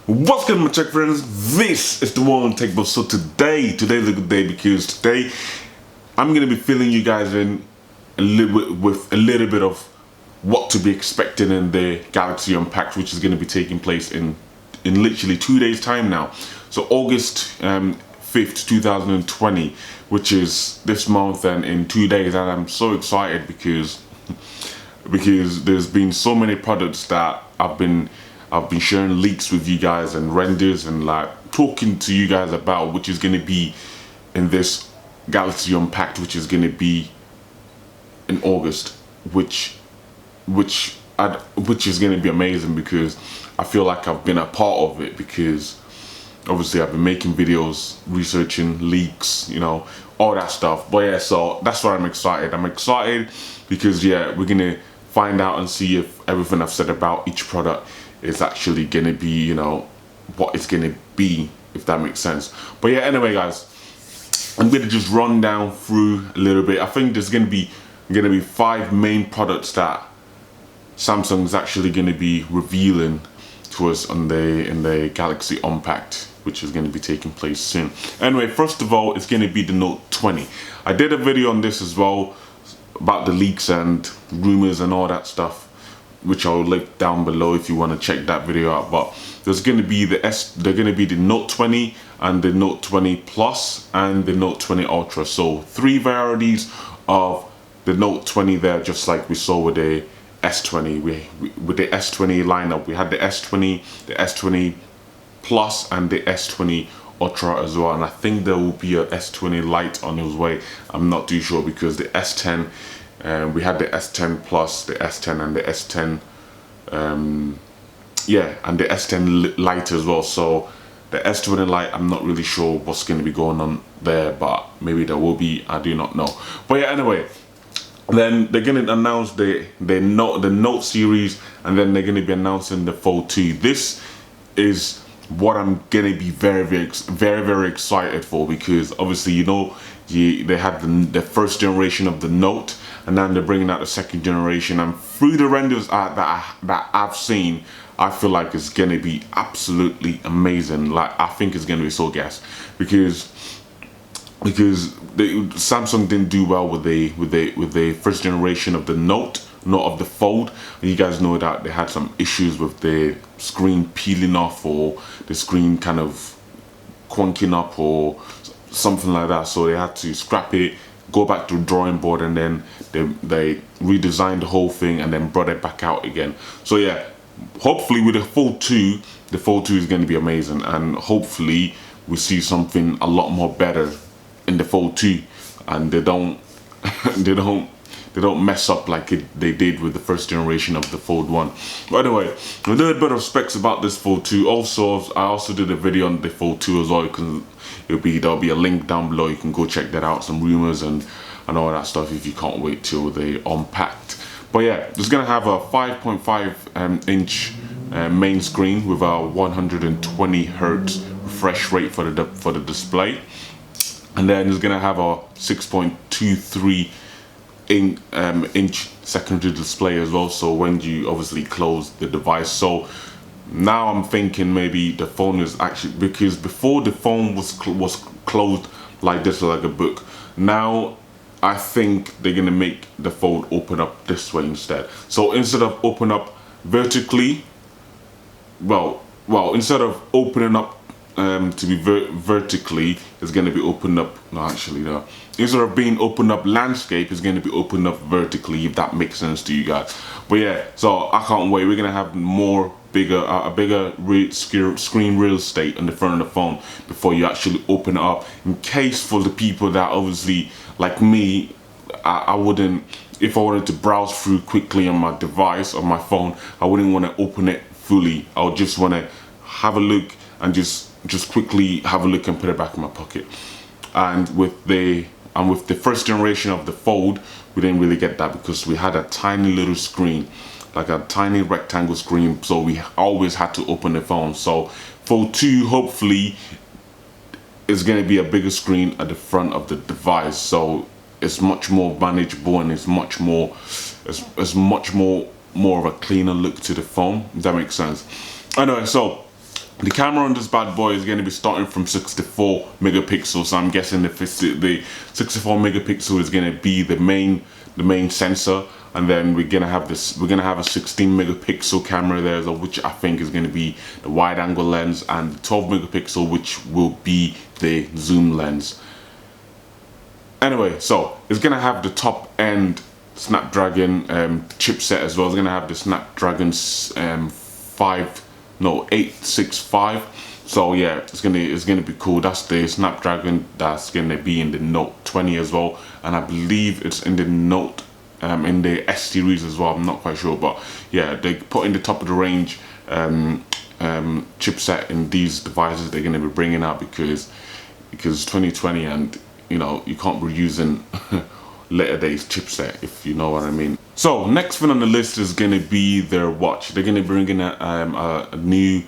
What's good, my tech friends? This is the One Tech Boss. So today's a good day because today I'm gonna be filling you guys in with a little bit of what to be expecting in the Galaxy Unpacked, which is gonna be taking place in literally 2 days time now. So August 5th, 2020, which is this month and in 2 days, and I'm so excited because there's been so many products that I've been sharing leaks with you guys and renders and like talking to you guys about, which is going to be in this Galaxy Unpacked, which is going to be in August, which is going to be amazing because I feel like I've been a part of it, because obviously I've been making videos, researching leaks, you know, all that stuff. But yeah, so that's why I'm excited. I'm excited because yeah, we're gonna find out and see if everything I've said about each product is actually gonna be, you know, what it's gonna be, if that makes sense. But yeah, anyway guys, I'm gonna just run down through a little bit. I think there's gonna be 5 main products that Samsung's actually gonna be revealing to us in the Galaxy Unpacked, which is going to be taking place soon. Anyway, first of all, it's going to be the Note 20. I did a video on this as well about the leaks and rumors and all that stuff, which I'll link down below if you want to check that video out. But there's going to be the Note 20 and the Note 20 Plus and the Note 20 Ultra. So 3 varieties of the Note 20 there, just like we saw with the S20. With the S20 lineup, we had the S20, the S20 Plus and the S20 Ultra as well, and I think there will be a S20 Lite on its way. I'm not too sure because the S10, we had the S10 Plus, the S10 and the S10, yeah, and the S10 Lite as well. So the S20 Lite, I'm not really sure what's going to be going on there, but maybe there will be. I do not know. But yeah, anyway. Then they're going to announce the Note series, and then they're going to be announcing the Fold 2. This is what I'm going to be very excited for, because obviously, you know, they had the first generation of the Note, and now they're bringing out the second generation. And through the renders that I've seen, I feel like it's going to be absolutely amazing. Like, I think it's going to be so gas, because Samsung didn't do well with the first generation of the Note, not of the Fold. And you guys know that they had some issues with the screen peeling off, or the screen kind of clunking up or something like that. So they had to scrap it, go back to the drawing board, and then they redesigned the whole thing and then brought it back out again. So yeah, hopefully with the Fold 2 is going to be amazing, and hopefully we see something a lot more better in the Fold 2, and they don't mess up like they did with the first generation of the Fold 1. By the way, a little bit of specs about this Fold 2. Also, I also did a video on the Fold 2 as well. There'll be a link down below. You can go check that out. Some rumors and all that stuff if you can't wait till they Unpacked. But yeah, it's gonna have a 5.5 inch main screen with a 120 hertz refresh rate for the display. And then it's gonna have a 6.23 inch secondary display as well. So when you obviously close the device, so now I'm thinking maybe the phone is actually, because before the phone was closed like this, like a book. Now I think they're gonna make the Fold open up this way instead. So instead of open up vertically, well, instead of opening up to be vertically, is going to be opened up. No, actually, no. Instead of being opened up landscape, is going to be opened up vertically, if that makes sense to you guys. But yeah, so I can't wait. We're going to have a bigger screen real estate on the front of the phone before you actually open it up. In case for the people that obviously, like me, I wouldn't, if I wanted to browse through quickly on my device, on my phone, I wouldn't want to open it fully. I would just want to have a look and just quickly have a look and put it back in my pocket. And with the first generation of the Fold, we didn't really get that, because we had a tiny little screen, like a tiny rectangle screen, so we always had to open the phone. So Fold 2 hopefully is going to be a bigger screen at the front of the device, so it's much more manageable, and it's much more of a cleaner look to the phone, if that makes sense. Anyway, so The camera on this bad boy is going to be starting from 64 megapixels. So I'm guessing the 64 megapixel is going to be the main sensor, and then we're gonna have a 16 megapixel camera there, which I think is going to be the wide angle lens, and the 12 megapixel, which will be the zoom lens. Anyway, so it's gonna have the top end Snapdragon chipset as well. It's gonna have the Snapdragon 865. So yeah, it's gonna be cool. That's the Snapdragon that's gonna be in the Note 20 as well, and I believe it's in the Note in the S series as well. I'm not quite sure, but yeah, they put in the top of the range chipset in these devices they're gonna be bringing out because 2020, and you know, you can't be using later days chipset, if you know what I mean. So next thing on the list is going to be their watch. They're going to be bringing out a new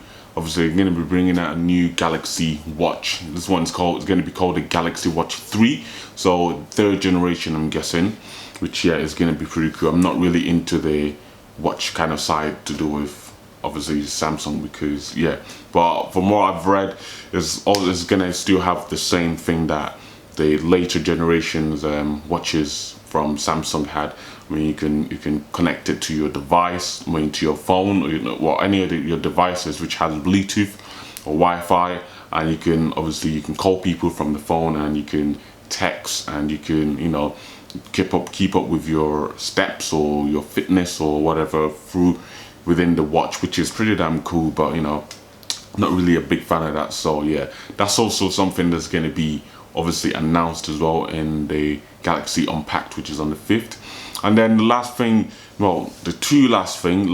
Galaxy watch. This one's going to be called the Galaxy Watch 3, so third generation, I'm guessing, which yeah, is going to be pretty cool. I'm not really into the watch kind of side to do with obviously Samsung, because yeah, but from what I've read, it's going to still have the same thing that the later generations watches from Samsung had. I mean, you can connect it to your device, I mean, to your phone, or well, any of your devices which has Bluetooth or Wi-Fi, and you can call people from the phone, and you can text, and you can, you know, keep up with your steps or your fitness or whatever within the watch, which is pretty damn cool. But you know, not really a big fan of that. So yeah, that's also something that's going to be obviously announced as well in the Galaxy Unpacked, which is on the 5th. And then the last thing, well, the two last thing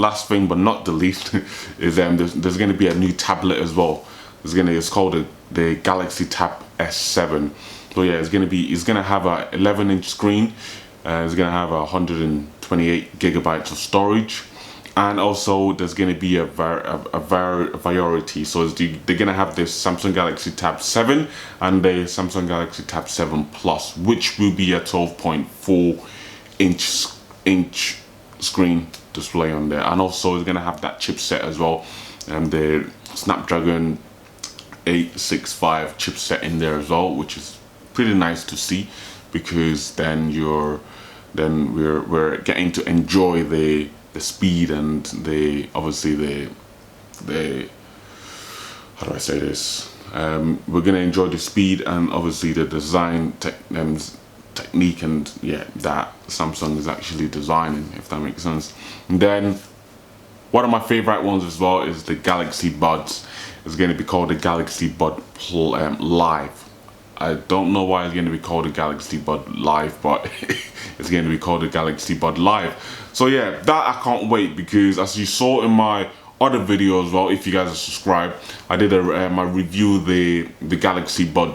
but not the least, is there's going to be a new tablet as well. It's called the Galaxy Tab S7. So yeah, it's going to have a 11-inch screen. It's going to have 128 gigabytes of storage. And also there's going to be a variety. So they're going to have this Samsung Galaxy Tab 7 and the Samsung Galaxy Tab 7 Plus, which will be a 12.4 inch screen display on there. And also it's going to have that chipset as well, and the Snapdragon 865 chipset in there as well, which is pretty nice to see, because then we're getting to enjoy the speed and the how do I say this, we're gonna enjoy the speed and obviously the design technique, and yeah, that Samsung is actually designing, if that makes sense. And then one of my favorite ones as well is the Galaxy Buds. It's going to be called the Galaxy Bud Live. I don't know why it's going to be called the Galaxy Bud Live, but it's going to be called the Galaxy Bud Live. So yeah, that I can't wait, because as you saw in my other video as well, if you guys are subscribed, I did my review the Galaxy Bud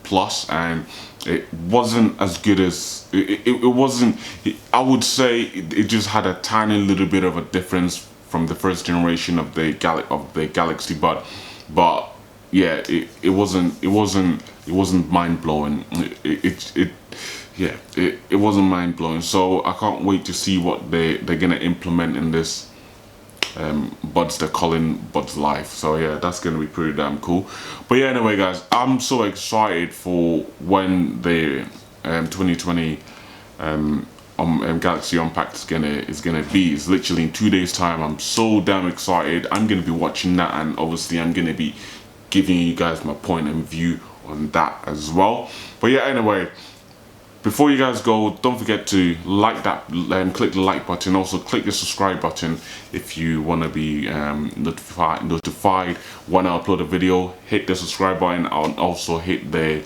Plus, and it wasn't as good as it wasn't. I would say it just had a tiny little bit of a difference from the first generation of the Galaxy Bud, but yeah, it wasn't mind blowing. It wasn't mind blowing. So I can't wait to see what they're gonna implement in this Buds they're calling Buds Live. So yeah, that's gonna be pretty damn cool. But yeah, anyway guys, I'm so excited for when the 2020 Galaxy Unpacked is gonna be. It's literally in 2 days time. I'm so damn excited. I'm gonna be watching that, and obviously I'm gonna be giving you guys my point of view on that as well. But yeah, anyway, before you guys go, don't forget to like that, click the like button. Also click the subscribe button if you want to be notified when I upload a video. Hit the subscribe button, and also hit the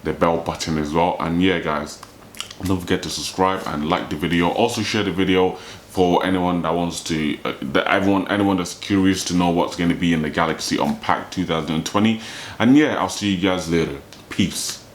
bell button as well. And yeah guys, don't forget to subscribe and like the video. Also share the video for anyone that wants to, anyone that's curious to know what's going to be in the Galaxy Unpacked 2020. And yeah, I'll see you guys later. Peace.